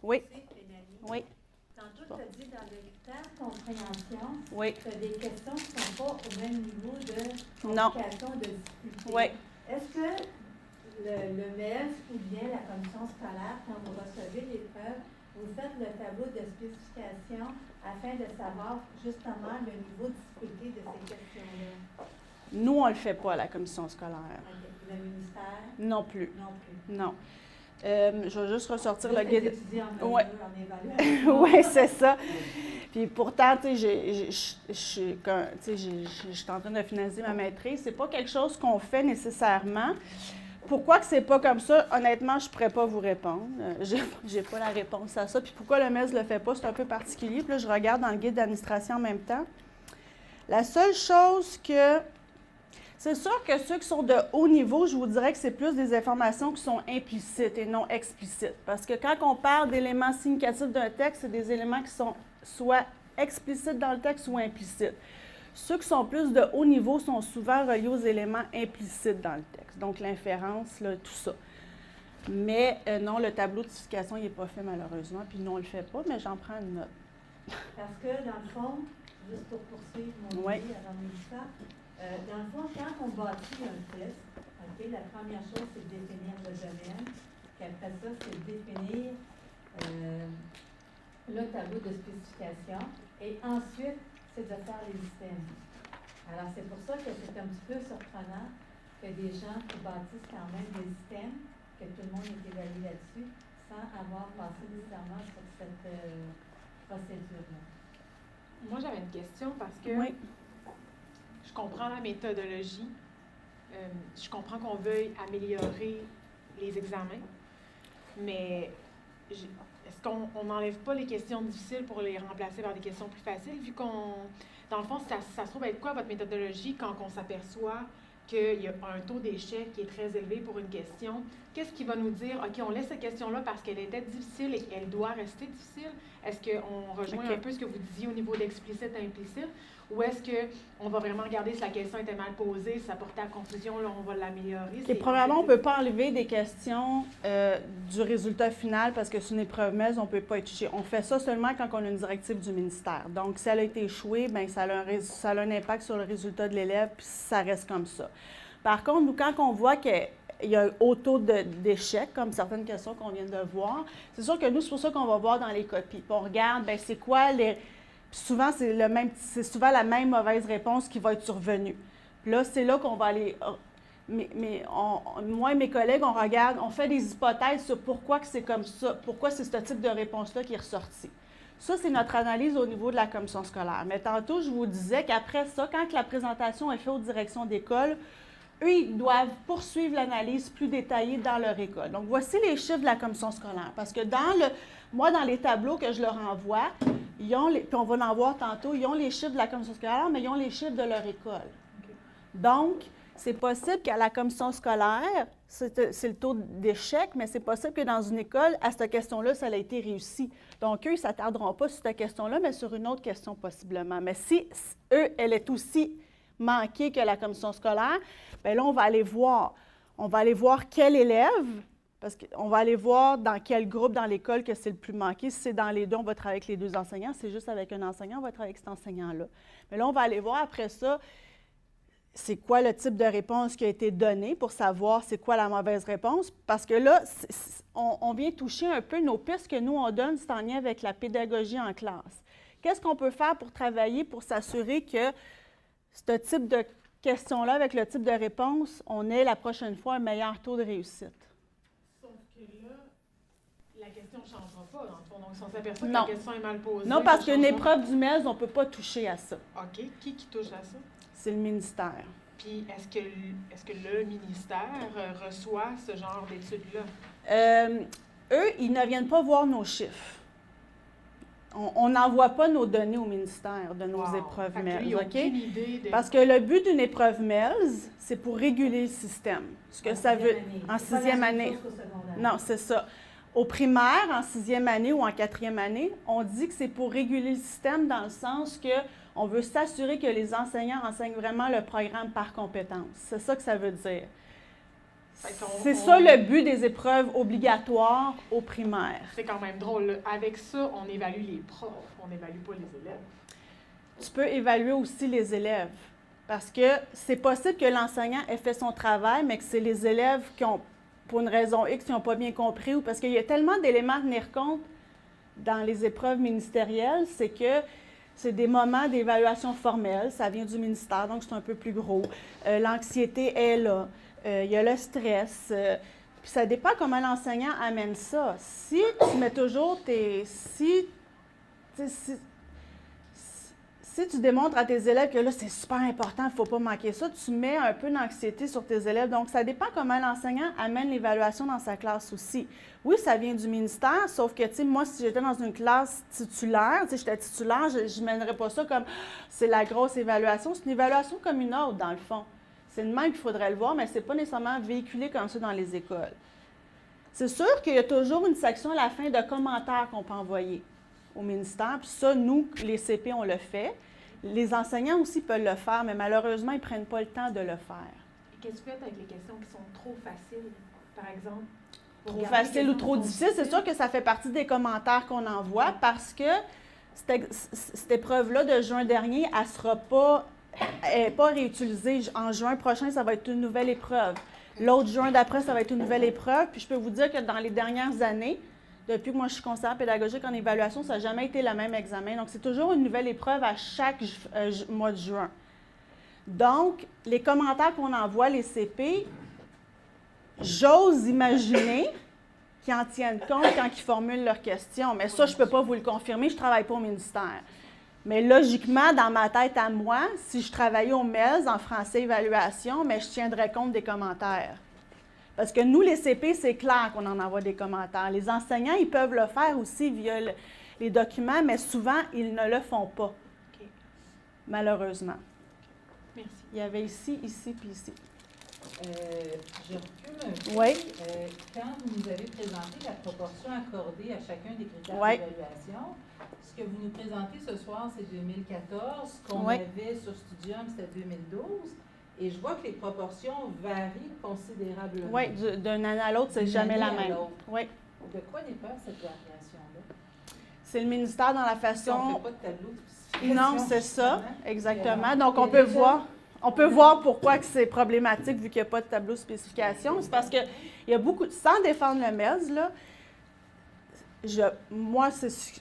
Oui. Tu sais, Mélanie, Oui. tantôt, tu as dit dans le temps compréhension, Oui. tu as des questions qui ne sont pas au même niveau de Non. complication, de difficulté. Oui. Est-ce que le MES ou bien la commission scolaire, quand vous recevez l'épreuve, vous faites le tableau de spécification afin de savoir justement le niveau de difficulté de ces questions-là? Nous, on ne le fait pas à la commission scolaire. Okay. Le ministère? Non plus. Non plus. Non. Je vais juste ressortir le guide. Ouais. Oui, c'est ça. Puis pourtant, tu sais, je suis en train de finaliser ma maîtrise. C'est pas quelque chose qu'on fait nécessairement. Pourquoi que c'est pas comme ça? Honnêtement, je pourrais pas vous répondre. J'ai pas la réponse à ça. Puis pourquoi le MES le fait pas? C'est un peu particulier. Puis là, je regarde dans le guide d'administration en même temps. La seule chose que... C'est sûr que ceux qui sont de haut niveau, je vous dirais que c'est plus des informations qui sont implicites et non explicites. Parce que quand on parle d'éléments significatifs d'un texte, c'est des éléments qui sont soit explicites dans le texte ou implicites. Ceux qui sont plus de haut niveau sont souvent reliés aux éléments implicites dans le texte. Donc, l'inférence, là, tout ça. Mais non, le tableau de signification, il n'est pas fait malheureusement. Puis nous, on ne le fait pas, mais j'en prends une note. Parce que, dans le fond, juste pour poursuivre mon idée avant Mélissa, dans le fond, quand on bâtit un test, okay, la première chose, c'est de définir le domaine. Puis après ça, c'est de définir le tableau de spécification. Et ensuite, c'est de faire les systèmes. Alors, c'est pour ça que c'est un petit peu surprenant que des gens qui bâtissent quand même des systèmes, que tout le monde est évalué là-dessus, sans avoir passé nécessairement sur cette procédure-là. Moi, j'avais une question parce que je comprends la méthodologie. Je comprends qu'on veuille améliorer les examens, mais est-ce qu'on n'enlève pas les questions difficiles pour les remplacer par des questions plus faciles, vu qu'on, dans le fond, ça se trouve être quoi votre méthodologie quand on s'aperçoit qu'il y a un taux d'échec qui est très élevé pour une question? Qu'est-ce qui va nous dire, OK, on laisse cette question-là parce qu'elle était difficile et qu'elle doit rester difficile? Est-ce qu'on rejoint un peu ce que vous disiez au niveau d'explicite et implicite? Ou est-ce qu'on va vraiment regarder si la question était mal posée, si ça portait à confusion, là, on va l'améliorer? Et probablement, on ne peut pas enlever des questions du résultat final parce que c'est une épreuve MES, on ne peut pas être touché. On fait ça seulement quand on a une directive du ministère. Donc, si elle a été échouée, bien, ça a un impact sur le résultat de l'élève, puis ça reste comme ça. Par contre, nous, quand on voit qu'il y a un haut taux d'échec, comme certaines questions qu'on vient de voir, c'est sûr que nous, c'est pour ça qu'on va voir dans les copies. Puis on regarde, bien, c'est quoi les... Puis souvent, c'est souvent la même mauvaise réponse qui va être survenue. Puis là, c'est là qu'on va aller... moi et mes collègues, on regarde, on fait des hypothèses sur pourquoi que c'est comme ça, pourquoi c'est ce type de réponse-là qui est ressorti. Ça, c'est notre analyse au niveau de la commission scolaire. Mais tantôt, je vous disais qu'après ça, quand la présentation est faite aux directions d'école, eux, ils doivent poursuivre l'analyse plus détaillée dans leur école. Donc, voici les chiffres de la commission scolaire. Parce que dans les tableaux que je leur envoie, puis on va en voir tantôt, ils ont les chiffres de la commission scolaire, mais ils ont les chiffres de leur école. Okay. Donc, c'est possible qu'à la commission scolaire, c'est le taux d'échec, mais c'est possible que dans une école, à cette question-là, ça a été réussi. Donc, eux, ils ne s'attarderont pas sur cette question-là, mais sur une autre question possiblement. Mais si eux, elle est aussi manquée que la commission scolaire, bien là, on va aller voir. On va aller voir quel élève, parce qu'on va aller voir dans quel groupe dans l'école que c'est le plus manqué. Si c'est dans les deux, on va travailler avec les deux enseignants. Si c'est juste avec un enseignant, on va travailler avec cet enseignant-là. Mais là, on va aller voir après ça, c'est quoi le type de réponse qui a été donné pour savoir c'est quoi la mauvaise réponse. Parce que là, on vient toucher un peu nos pistes que nous, on donne, c'est en lien avec la pédagogie en classe. Qu'est-ce qu'on peut faire pour travailler, pour s'assurer que ce type de questions-là, avec le type de réponse, on ait la prochaine fois un meilleur taux de réussite? Sauf que là, la question ne changera pas, dans le fond. Donc, si on s'aperçoit que la question est mal posée... Non, parce qu'une épreuve du MES, on ne peut pas toucher à ça. OK. Qui touche à ça? C'est le ministère. Puis, est-ce que le ministère reçoit ce genre d'études-là? Eux, ils ne viennent pas voir nos chiffres. On n'envoie pas nos données au ministère de nos épreuves MELS, OK? Parce que le but d'une épreuve MELS, c'est pour réguler le système. Ce que ça veut... En sixième année. Non, c'est ça. Au primaire, en sixième année ou en quatrième année, on dit que c'est pour réguler le système dans le sens qu'on veut s'assurer que les enseignants enseignent vraiment le programme par compétence. C'est ça que ça veut dire. C'est ça le but des épreuves obligatoires au primaire. C'est quand même drôle. Là. Avec ça, on évalue les profs, on n'évalue pas les élèves. Tu peux évaluer aussi les élèves. Parce que c'est possible que l'enseignant ait fait son travail, mais que c'est les élèves qui ont, pour une raison X, qui n'ont pas bien compris, ou parce qu'il y a tellement d'éléments à tenir compte dans les épreuves ministérielles, c'est que c'est des moments d'évaluation formelle, ça vient du ministère, donc c'est un peu plus gros. L'anxiété est là. Il y a le stress. Puis ça dépend comment l'enseignant amène ça. Si tu mets toujours si tu démontres à tes élèves que là, c'est super important, il ne faut pas manquer ça, tu mets un peu d'anxiété sur tes élèves. Donc, ça dépend comment l'enseignant amène l'évaluation dans sa classe aussi. Oui, ça vient du ministère, sauf que, tu sais, moi, si j'étais dans une classe titulaire, tu sais, j'étais titulaire, je ne mènerais pas ça comme c'est la grosse évaluation. C'est une évaluation comme une autre, dans le fond. C'est de même qu'il faudrait le voir, mais ce n'est pas nécessairement véhiculé comme ça dans les écoles. C'est sûr qu'il y a toujours une section à la fin de commentaires qu'on peut envoyer au ministère. Puis ça, nous, les CP, on le fait. Les enseignants aussi peuvent le faire, mais malheureusement, ils ne prennent pas le temps de le faire. Qu'est-ce que tu fais avec les questions qui sont trop faciles, par exemple? Trop facile ou trop difficile, c'est sûr que ça fait partie des commentaires qu'on envoie parce que cette épreuve-là de juin dernier, elle ne sera pas réutilisée. En juin prochain, ça va être une nouvelle épreuve. L'autre juin d'après, ça va être une nouvelle épreuve. Puis je peux vous dire que dans les dernières années, depuis que moi je suis conseillère pédagogique en évaluation, ça n'a jamais été le même examen. Donc, c'est toujours une nouvelle épreuve à chaque mois de juin. Donc, les commentaires qu'on envoie, les CP, j'ose imaginer qu'ils en tiennent compte quand ils formulent leurs questions. Mais ça, je ne peux pas vous le confirmer, je ne travaille pas au ministère. Mais logiquement, dans ma tête à moi, si je travaillais au MELS en français évaluation, mais je tiendrais compte des commentaires. Parce que nous, les CP, c'est clair qu'on en envoie des commentaires. Les enseignants, ils peuvent le faire aussi via les documents, mais souvent, ils ne le font pas, malheureusement. Merci. Il y avait ici, puis ici. Je recule un peu. Oui. Quand vous nous avez présenté la proportion accordée à chacun des critères Oui. d'évaluation, ce que vous nous présentez ce soir, c'est 2014. Ce qu'on Oui. avait sur Studium, c'était 2012. Et je vois que les proportions varient considérablement. Oui, d'une année à l'autre, c'est jamais la même. Oui. De quoi n'est pas cette variation-là? C'est le ministère dans la façon... On ne fait pas de tableau de spécification. Non, c'est ça, exactement. Donc, on peut voir pourquoi que c'est problématique vu qu'il n'y a pas de tableau de spécification. C'est parce qu'il y a beaucoup... Sans défendre le MELS, là, moi,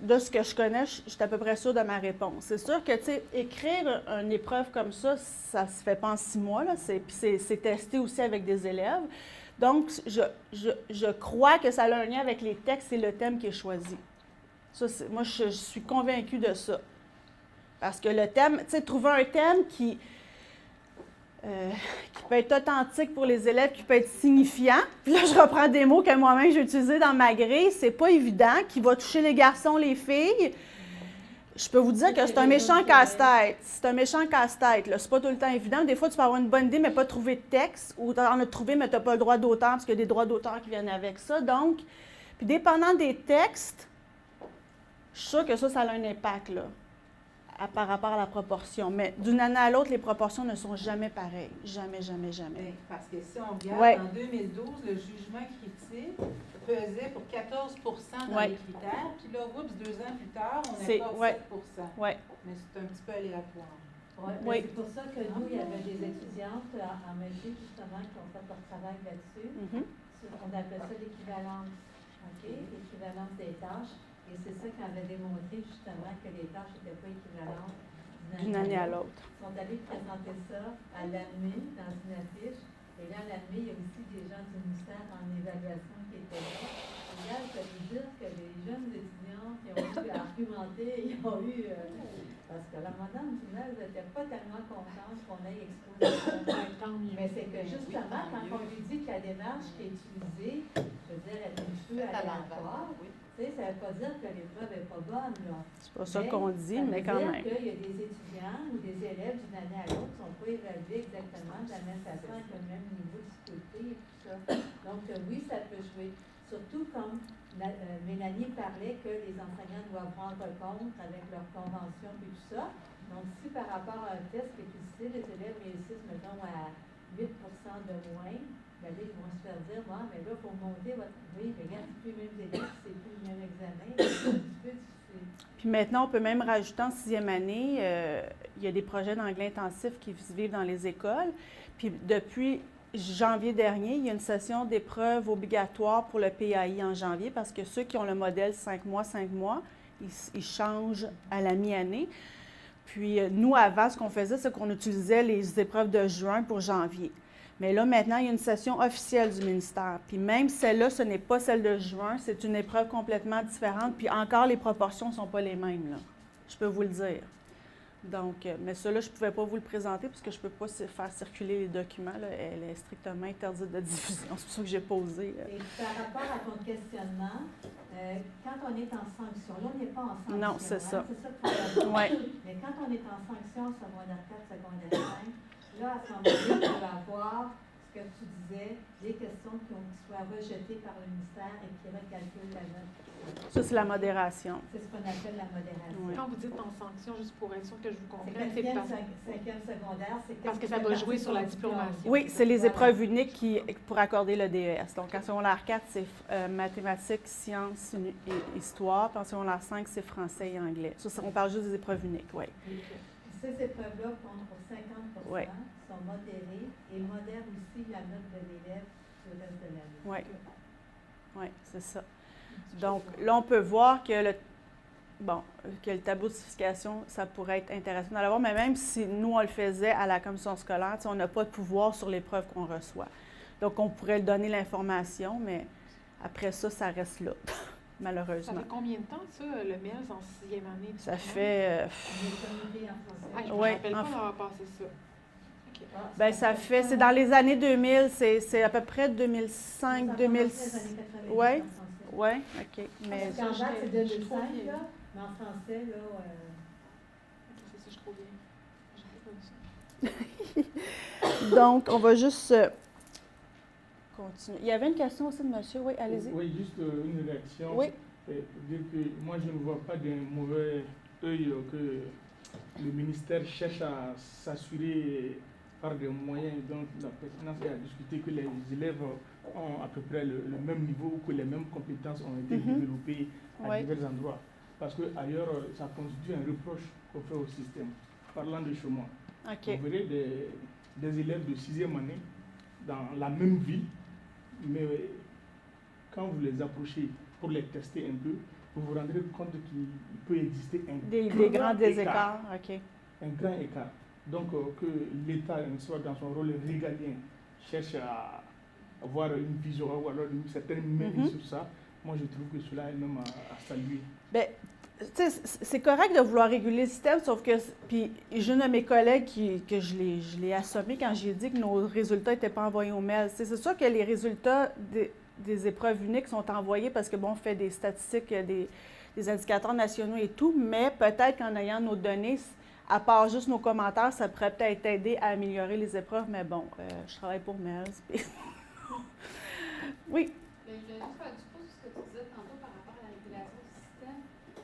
de ce que je connais, je suis à peu près sûre de ma réponse. C'est sûr que, tu sais, écrire une épreuve comme ça ne se fait pas en 6 mois, là. Puis c'est testé aussi avec des élèves. Donc, je crois que ça a un lien avec les textes et le thème qui est choisi. Ça, moi, je suis convaincue de ça. Parce que le thème, tu sais, trouver un thème qui peut être authentique pour les élèves, qui peut être signifiant. Puis là, je reprends des mots que moi-même j'ai utilisés dans ma grille. C'est pas évident, qui va toucher les garçons, les filles. Je peux vous dire que c'est un méchant casse-tête. C'est un méchant casse-tête. C'est pas tout le temps évident. Des fois, tu peux avoir une bonne idée, mais pas trouver de texte. Ou tu en as trouvé, mais tu n'as pas le droit d'auteur, parce qu'il y a des droits d'auteur qui viennent avec ça. Donc, puis dépendant des textes, je suis sûre que ça a un impact, là, par rapport à la proportion. Mais d'une année à l'autre, les proportions ne sont jamais pareilles. Jamais, jamais, jamais. Parce que si on regarde, en 2012, le jugement critique pesait pour 14 dans les critères. Puis là, 2 ans plus tard, on est pas 7 Mais c'est un petit peu aléatoire. C'est pour ça que nous, il y avait des étudiantes en Belgique, justement, qui ont fait leur travail là-dessus. On appelle ça l'équivalence. L'équivalence des tâches. Et c'est ça qu'on avait démontré, justement, que les tâches n'étaient pas équivalentes d'une année à l'autre. Ils sont allés présenter ça à l'ANMI, dans une affiche. Et là, à l'ANMI, il y a aussi des gens du ministère en évaluation qui étaient là. Et là, ça veut dire que les jeunes étudiants qui ont eu à argumenter, ils ont eu... parce que la madame Dunel n'était pas tellement contente qu'on ait exposé ça. Mais c'est que, justement, quand on lui dit que la démarche qui est utilisée, je veux dire, elle est un peu aléatoire. Ça ne veut pas dire que l'épreuve n'est pas bonne, là. C'est pas ça qu'on dit, mais quand même. Ça veut dire qu'il y a des étudiants ou des élèves d'une année à l'autre qui ne sont pas évalués exactement de la même façon, avec le même niveau de difficulté et tout ça. Donc, oui, ça peut jouer. Surtout comme Mélanie parlait que les enseignants doivent rendre compte avec leur convention et tout ça. Donc, si par rapport à un test qui est difficile, les élèves réussissent, mettons, à 8 de moins, ben là, ils vont se faire dire, moi, mais là, il faut monter votre. Oui, mais regarde, c'est plus les mêmes élèves, c'est plus le même examen, c'est un petit peu difficile. Puis maintenant, on peut même rajouter en 6e année, il y a des projets d'anglais intensif qui se vivent dans les écoles. Puis depuis janvier dernier, il y a une session d'épreuves obligatoire pour le PAI en janvier parce que ceux qui ont le modèle 5 mois, ils changent à la mi-année. Puis nous, avant, ce qu'on faisait, c'est qu'on utilisait les épreuves de juin pour janvier. Mais là, maintenant, il y a une session officielle du ministère. Puis même celle-là, ce n'est pas celle de juin, c'est une épreuve complètement différente. Puis encore, les proportions ne sont pas les mêmes, là. Je peux vous le dire. Donc, mais cela, je ne pouvais pas vous le présenter parce que je ne peux pas faire circuler les documents, là. Elle est strictement interdite de diffusion. C'est pour ça que j'ai posé. Et par rapport à ton questionnement, quand on est en sanction, là, on n'est pas en sanction. Non, c'est ça. C'est ça qu'il faut Ouais. Mais quand on est en sanction, secondaire 4, secondaire 5, là, à ce moment-là, on va avoir ce que tu disais, des questions qui soient rejetées par le ministère et qui recalculent la note. Ça, c'est la modération. C'est ce qu'on appelle la modération. Oui. Quand vous dites en sanction, juste pour être sûr que je vous C'est comprenne, c'est 5e secondaire, c'est parce que ça va jouer sur la diplomation. Oui, c'est les épreuves uniques pour accorder le DES. Donc, en secondaire 4, c'est mathématiques, sciences et histoire. Puis en secondaire 5, c'est français et anglais. Ça, on parle juste des épreuves uniques, oui. Ces épreuves-là comptent pour 50 Oui. sont modérées et modèrent aussi la note de l'élève sur le reste de l'année. Oui. Oui, c'est ça. Donc, là, on peut voir que le tableau de certification, ça pourrait être intéressant d'en avoir, mais même si nous, on le faisait à la commission scolaire, on n'a pas de pouvoir sur l'épreuve qu'on reçoit. Donc, on pourrait donner l'information, mais après ça, ça reste là, malheureusement. Ça fait combien de temps, ça, le MELS en 6e année? Ça fait... On est comité en français. Je ne me rappelle pas d'avoir passé ça. Okay. Bien, ça fait... C'est dans les années 2000, c'est à peu près 2005, 2006. Oui? Oui, OK. Mais... En date, c'est 2005, là, mais en français, là... C'est ça, je trouve bien. J'ai pas vu ça. Donc, on va juste continuer. Il y avait une question aussi de monsieur. Oui, allez-y. Oui, juste une réaction. Oui. Pour dire que moi, je ne vois pas d'un mauvais œil que le ministère cherche à s'assurer par des moyens dont la pertinence est à discuter que les élèves ont à peu près le même niveau ou que les mêmes compétences ont été développées à divers endroits. Parce qu'ailleurs, ça constitue un reproche qu'on fait au système. Parlant de chemin, vous verrez des élèves de 6e année dans la même ville, mais quand vous les approchez pour les tester un peu, vous vous rendrez compte qu'il peut exister des grands écarts. Okay. Un grand écart. Donc, que l'État, soit dans son rôle régalien, cherche à avoir une vision ou alors une certaine mairie sur ça, moi je trouve que cela est même à saluer. Bien, c'est correct de vouloir réguler le système, sauf que, puis j'ai une de mes collègues que je l'ai assommé quand j'ai dit que nos résultats n'étaient pas envoyés au mail. C'est sûr que les résultats des épreuves uniques sont envoyés parce que, bon, on fait des statistiques, des indicateurs nationaux et tout, mais peut-être qu'en ayant nos données, à part juste nos commentaires, ça pourrait peut-être aider à améliorer les épreuves, mais bon, je travaille pour MELS. Oui. Je voulais juste faire du pouce sur ce que tu disais tantôt par rapport à la régulation du système.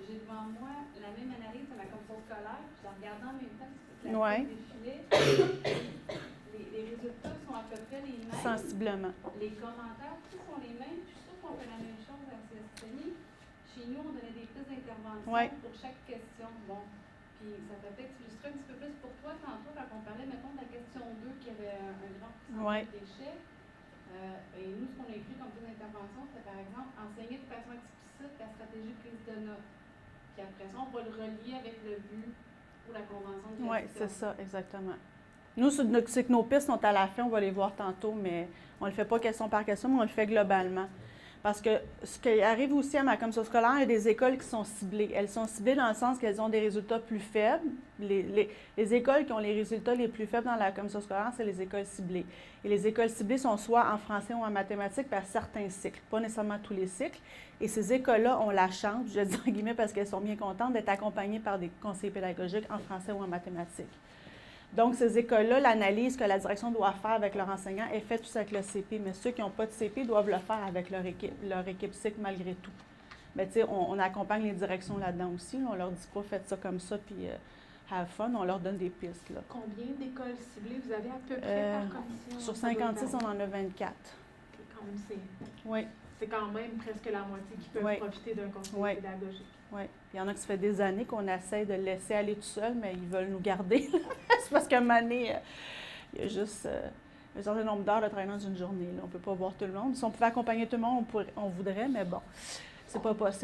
J'ai devant moi la même analyse de la commission scolaire, puis en regardant en même temps la défilé, les résultats sont à peu près les mêmes. Sensiblement. Les commentaires aussi sont les mêmes. Je suis sûre qu'on fait la même chose à CSTNI. Chez nous, on donnait des pistes d'intervention pour chaque question. Bon. Puis ça peut peut-être illustrer un petit peu plus pour toi tantôt quand on parlait, mettons, de la question 2 qui avait un grand pourcentage d'échecs. Et nous, ce qu'on a écrit comme piste d'intervention, c'était par exemple enseigner de façon explicite la stratégie prise de notes. Puis après ça, on va le relier avec le but ou la convention de gestion. Oui, c'est ça, exactement. Nous, c'est que nos pistes sont à la fin, on va les voir tantôt, mais on ne le fait pas question par question, mais on le fait globalement. Parce que ce qui arrive aussi à ma commission scolaire, il y a des écoles qui sont ciblées. Elles sont ciblées dans le sens qu'elles ont des résultats plus faibles. Les écoles qui ont les résultats les plus faibles dans la commission scolaire, c'est les écoles ciblées. Et les écoles ciblées sont soit en français ou en mathématiques par certains cycles, pas nécessairement tous les cycles. Et ces écoles-là ont la chance, je dis en guillemets parce qu'elles sont bien contentes, d'être accompagnées par des conseillers pédagogiques en français ou en mathématiques. Donc, ces écoles-là, l'analyse que la direction doit faire avec leurs enseignants est faite tous avec le CP, mais ceux qui n'ont pas de CP doivent le faire avec leur équipe cycle malgré tout. Mais tu sais, on accompagne les directions là-dedans aussi. Là, on leur dit pas « faites ça comme ça », puis have fun, on leur donne des pistes. Là. Combien d'écoles ciblées vous avez à peu près par commission? Sur 56, on en a 24. Quand même, oui. C'est quand même presque la moitié qui peuvent profiter d'un conseil pédagogique. Oui. Il y en a qui ça fait des années qu'on essaie de le laisser aller tout seul, mais ils veulent nous garder. C'est parce qu'à un moment donné, il y a juste un certain nombre d'heures de travail dans une journée. Là. On ne peut pas voir tout le monde. Si on pouvait accompagner tout le monde, on voudrait, mais bon, c'est pas possible.